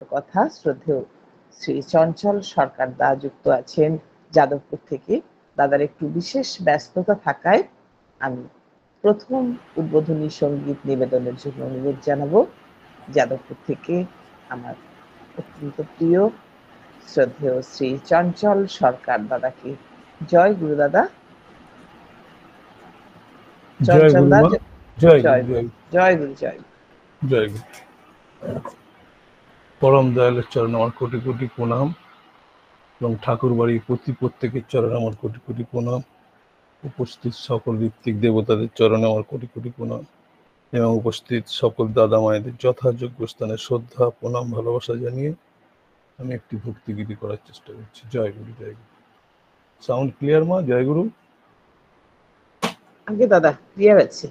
কথা শ্রদ্ধেয় শ্রী চঞ্চল সরকার দা যুক্ত আছেন যাদবপুর থেকে। দাদার একটু বিশেষ ব্যস্ততা থাকায় আমি প্রথম উদ্বোধনী সঙ্গীত নিবেদনের জন্য অনুরোধ জানাবো যাদবপুর থেকে আমার অত্যন্ত প্রিয় শ্রদ্ধেয় শ্রী চঞ্চল সরকার দাদাকে। জয় গুরু দাদা। জয় চঞ্চল গুরু দা, মা, জয় জয় গুরু, গুরু, জয় গুরু, জয় গুরু। জয় গুরু। পরম দয়ালের চরণে আমার কোটি কোটি প্রণাম এবং ঠাকুর বাড়ির প্রত্যেকের চরণে আমার কোটি কোটি প্রণাম। উপস্থিত সকল ঋত্বিক দেবতাদের চরণে আমার কোটি কোটি প্রণাম এবং উপস্থিত সকল দাদা মায়েদের যথাযোগ্য স্থানে শ্রদ্ধা প্রণাম ভালোবাসা জানিয়ে আমি একটি ভক্তিগীতি করার চেষ্টা করছি। জয় গুরু, জয় গুরু। সাউন্ড ক্লিয়ার মা? জয় গুরু। আগে দাদা ক্লিয়ার আছে।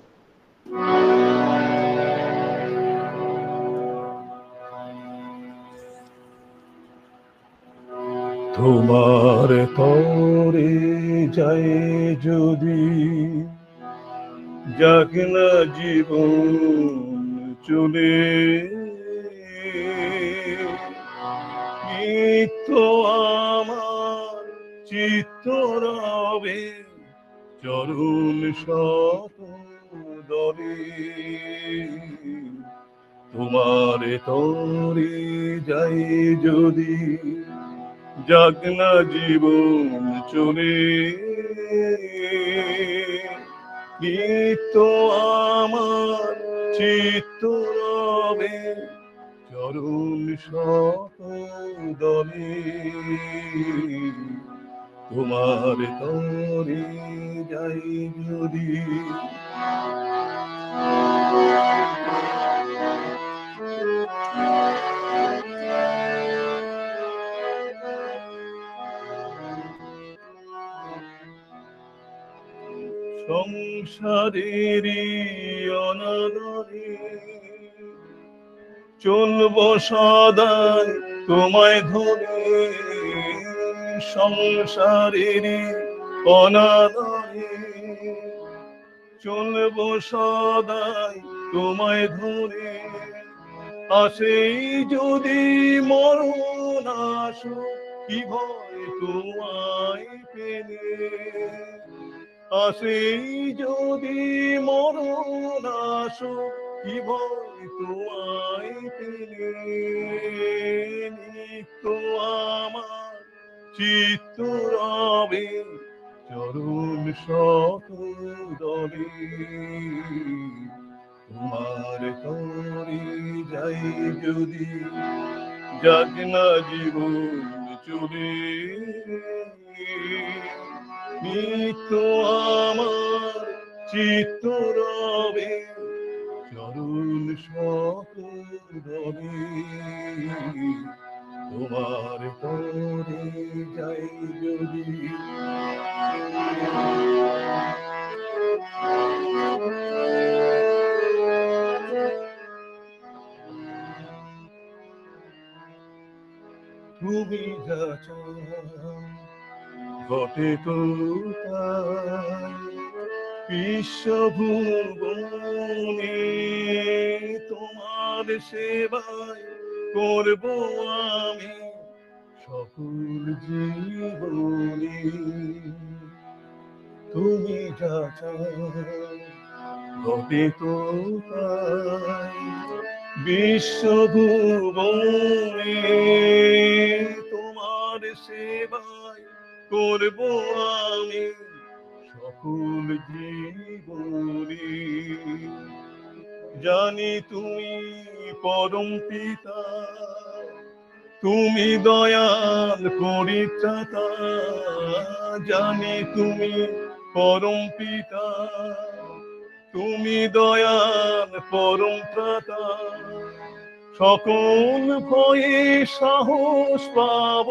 তোমার তরে যায় যদি যাক না জীবন চলে, নিত্য আমার চিত্ত রবে চরণ শত দরে। তোমার তরে যাই যদি যাক না জীবন চলে, নিত্য আমার চিত্ত রবে চরণ শত দলে। তোমার তরে যাই যদি সংসারের অনাদরে চলব সদাই তোমায় ধরে। সংসারের অনাদরে চলব সদাই তোমায় ধরে। আসেই যদি মরণ আসো কি ভয় তোমায় পেলে। আসেই যদি মরণ আসো কি ভয় তোমায় পেলে। নিত্য আমার চিত্ত রবে চরণ শত দলে। তোমার তরে যাই যদি যাক না জীবন চলে, নিত্য আমার চিত্ত রবে চরণ শত দলে। তোমার তরে যাই যদি তুমি যা চাও ঘটে তো তাই। বিশ্বভুবনে তোমার সেবায় করব আমি সকল জীবনে। তুমি যা চাও ঘটে তো তাই। বিশ্বভুবনে তোমার সেবায় করব আমি সকল জীবনে। জানি তুমি পরম পিতা, তুমি দয়াল পরিত্রাতা। জানি তুমি পরম পিতা, তুমি দয়াল পরম ত্রাতা। সকল ভয়ে সাহস পাব,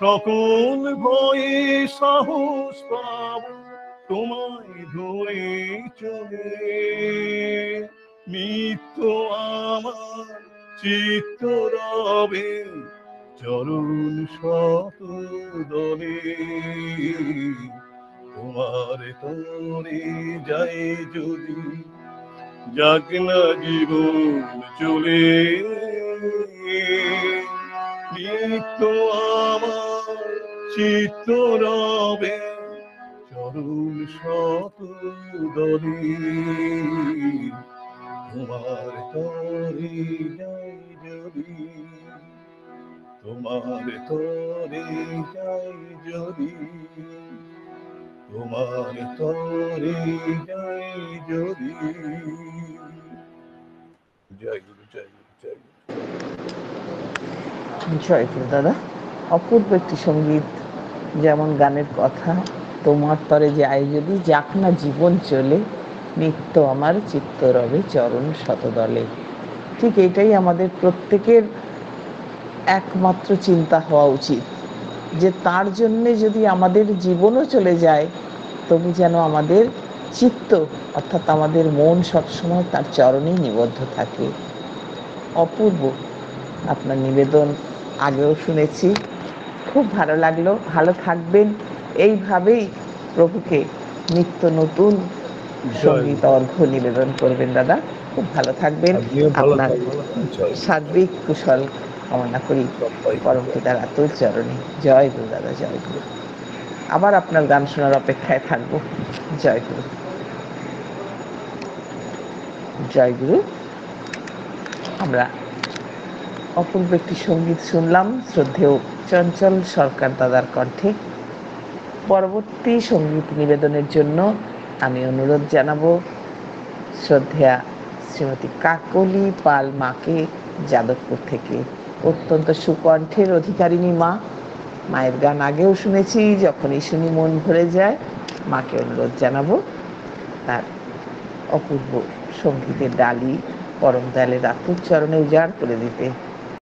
সকল ভয়ে সাহস পাব তোমায় ধরে চলে। নিত্য আমার চিত্ত রবে চরণ শত দলে। তোমার তরে যাই যদি যাক না জীবন চলে, নিত্য আমার চিত্ত রবে চরণ শত দলে, তোমার তরে যাই যদি, তোমার তরে যাই যদি, তোমার তরে যাই যদি। জয় গুরু, জয় গুরু, জয় গুরু। জয় গুরু দাদা। অপূর্ব একটি সঙ্গীত। যেমন গানের কথা, তোমার তরে যাই যদি, যাক না জীবন চলে, নিত্য আমার চিত্ত রবে চরণ শতদলে। ঠিক এটাই আমাদের প্রত্যেকের একমাত্র চিন্তা হওয়া উচিত, যে তার জন্যে যদি আমাদের জীবনও চলে যায়, তবু যেন আমাদের চিত্ত অর্থাৎ আমাদের মন সবসময় তার চরণেই নিবদ্ধ থাকে। অপূর্ব আপনার নিবেদন, আগেও শুনেছি, খুব ভালো লাগলো। ভালো থাকবেন, এইভাবেই প্রভুকে নিত্য নতুন সঙ্গীত অর্ঘ্য নিবেদন করবেন দাদা। খুব ভালো থাকবেন। আপনিও ভালো আপনার থাকবেন। জয় গুরু, সার্বিক কুশল কামনা করি সবাইকে পরম জয়। পিতার আতুল চরণে। জয় গুরু দাদা, জয় গুরু। আবার আপনার গান শোনার অপেক্ষায় থাকবো। জয় গুরু, জয় গুরু। আমরা অপূর্ব একটি সঙ্গীত শুনলাম শ্রদ্ধেয় চঞ্চল সরকার দাদার কণ্ঠে। পরবর্তী সঙ্গীত নিবেদনের জন্য আমি অনুরোধ জানাবো শ্রদ্ধেয়া শ্রীমতী কাকলি পাল মাকে, যাদবপুর থেকে। অত্যন্ত সুকণ্ঠের অধিকারিণী মা। মায়ের গান আগেও শুনেছি, যখনই শুনি মন ভরে যায়। মাকে অনুরোধ জানাবো তার অপূর্ব সঙ্গীতের ডালি পরম দয়ালের আতুর চরণে উজাড় করে দিতে।